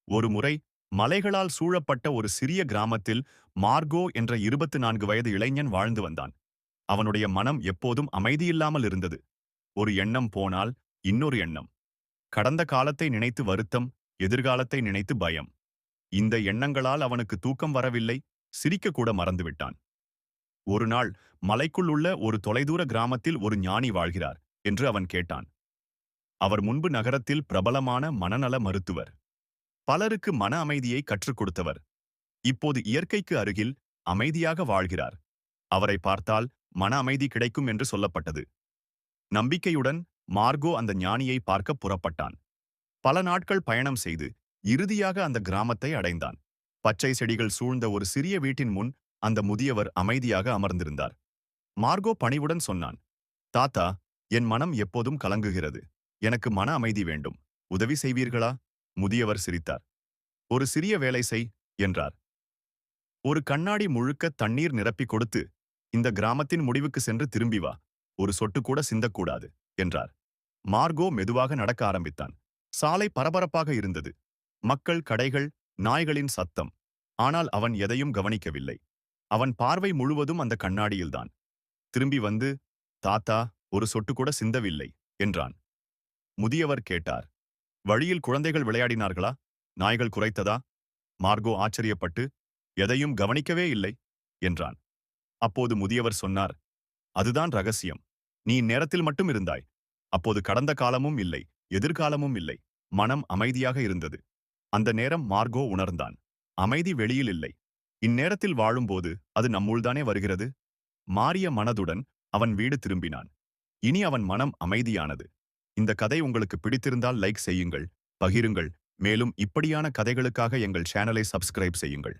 ஒருமுறை மலைகளால் சூழப்பட்ட ஒரு சிறிய கிராமத்தில் மார்கோ என்ற 24 வயது இளைஞன் வாழ்ந்து வந்தான். அவனுடைய மனம் எப்போதும் அமைதியில்லாமல் இருந்தது. ஒரு எண்ணம் போனால் இன்னொரு எண்ணம். கடந்த காலத்தை நினைத்து வருத்தம், எதிர்காலத்தை நினைத்து பயம். இந்த எண்ணங்களால் அவனுக்கு தூக்கம் வரவில்லை, சிரிக்க கூட மறந்துவிட்டான். ஒரு நாள் மலைக்குள் உள்ள ஒரு தொலைதூர கிராமத்தில் ஒரு ஞானி வாழ்கிறார் என்று அவன் கேட்டான். அவர் முன்பு நகரத்தில் பிரபலமான மனநல மருத்துவர். பலருக்கு மன அமைதியை கற்றுக் கொடுத்தவர். இப்போது இயற்கைக்கு அருகில் அமைதியாக வாழ்கிறார். அவரை பார்த்தால் மன அமைதி கிடைக்கும் என்று சொல்லப்பட்டது. நம்பிக்கையுடன் மார்கோ அந்த ஞானியை பார்க்க புறப்பட்டான். பல நாட்கள் பயணம் செய்து இறுதியாக அந்த கிராமத்தை அடைந்தான். பச்சை செடிகள் சூழ்ந்த ஒரு சிறிய வீட்டின் முன் அந்த முதியவர் அமைதியாக அமர்ந்திருந்தார். மார்கோ பணிவுடன் சொன்னான், தாத்தா, என் மனம் எப்போதும் கலங்குகிறது. எனக்கு மன அமைதி வேண்டும். உதவி செய்வீர்களா? முதியவர் சிரித்தார். ஒரு சிறிய வேலை செய் என்றார். ஒரு கண்ணாடி முழுக்க தண்ணீர் நிரப்பிக் கொடுத்து, இந்த கிராமத்தின் முடிவுக்கு சென்று திரும்பி வா. ஒரு சொட்டு கூட சிந்தக்கூடாது என்றார். மார்கோ மெதுவாக நடக்க ஆரம்பித்தான். சாலை பரபரப்பாக இருந்தது. மக்கள், கடைகள், நாய்களின் சத்தம். ஆனால் அவன் எதையும் கவனிக்கவில்லை. அவன் பார்வை முழுவதும் அந்த கண்ணாடியில்தான். திரும்பி வந்து, தாத்தா, ஒரு சொட்டு கூட சிந்தவில்லை என்றான். முதியவர் கேட்டார், வழியில் குழந்தைகள் விளையாடினார்களா? நாய்கள் குரைத்ததா? மார்கோ ஆச்சரியப்பட்டு, எதையும் கவனிக்கவே இல்லை என்றான். அப்போது முதியவர் சொன்னார், அதுதான் ரகசியம். நீ இந்நேரத்தில் மட்டும் இருந்தாய். அப்போது கடந்த காலமும் இல்லை, எதிர்காலமும் இல்லை. மனம் அமைதியாக இருந்தது. அந்த நேரம் மார்கோ உணர்ந்தான். அமைதி வெளியில் இல்லை. இந்நேரத்தில் வாழும்போது அது நம்முள்தானே வருகிறது. மாறிய மனதுடன் அவன் வீடு திரும்பினான். இனி அவன் மனம் அமைதியானது. இந்த கதை உங்களுக்கு பிடித்திருந்தால் லைக் செய்யுங்கள், பகிருங்கள். மேலும் இப்படியான கதைகளுக்காக எங்கள் சேனலை சப்ஸ்கிரைப் செய்யுங்கள்.